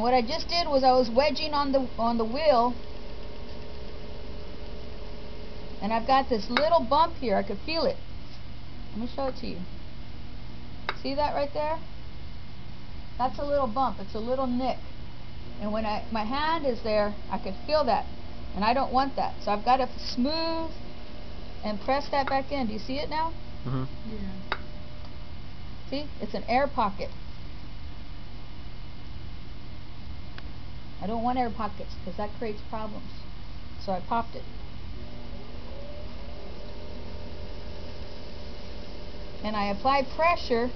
And what I just did was I was wedging on the wheel, and I've got this little bump here. I could feel it. Let me show it to you. See that right there? That's a little bump. It's a little nick. And when my hand is there, I could feel that. And I don't want that. So I've got to smooth and press that back in. Do you see it now? Mm-hmm. Yeah. See? It's an air pocket. I don't want air pockets because that creates problems. So I popped it. And I apply pressure.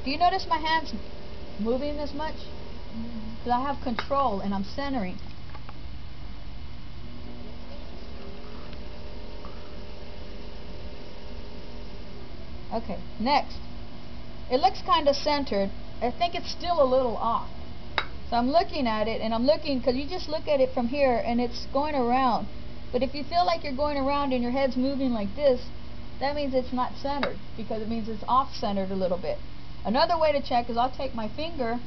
Do you notice my hands moving this much? Because I have control and I'm centering. Okay, next. It looks kind of centered. I think it's still a little off. So I'm looking at it, and I'm looking, because you just look at it from here and it's going around. But if you feel like you're going around and your head's moving like this, that means it's not centered, because it means it's off-centered a little bit. Another way to check is I'll take my finger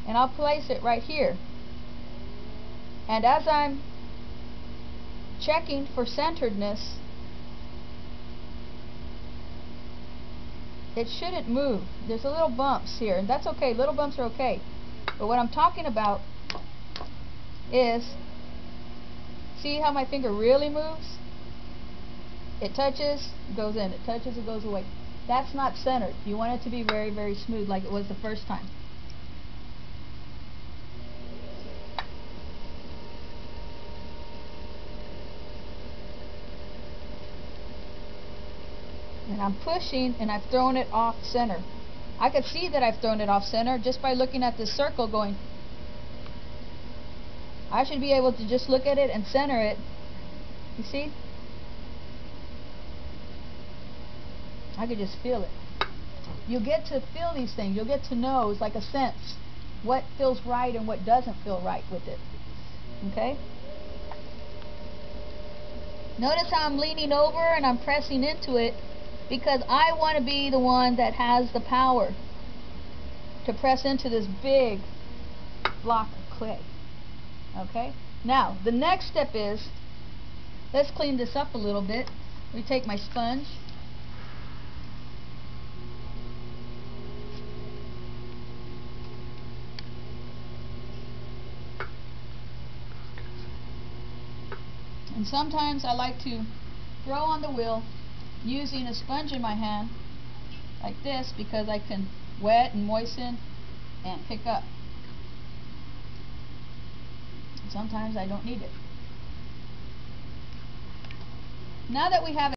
and I'll place it right here. And as I'm checking for centeredness, it shouldn't move. There's a little bumps here, and that's okay. Little bumps are okay. But what I'm talking about is, see how my finger really moves? It touches, goes in. It touches, it goes away. That's not centered. You want it to be very, very smooth like it was the first time. And I'm pushing and I've thrown it off center. I could see that I've thrown it off center just by looking at this circle going. I should be able to just look at it and center it. You see? I could just feel it. You get to feel these things. You'll get to know, it's like a sense, what feels right and what doesn't feel right with it. Okay? Notice how I'm leaning over and I'm pressing into it, because I want to be the one that has the power to press into this big block of clay. Okay? Now, the next step is, let's clean this up a little bit. We take my sponge. And sometimes I like to throw on the wheel using a sponge in my hand like this, because I can wet and moisten and pick up. Sometimes I don't need it. Now that we have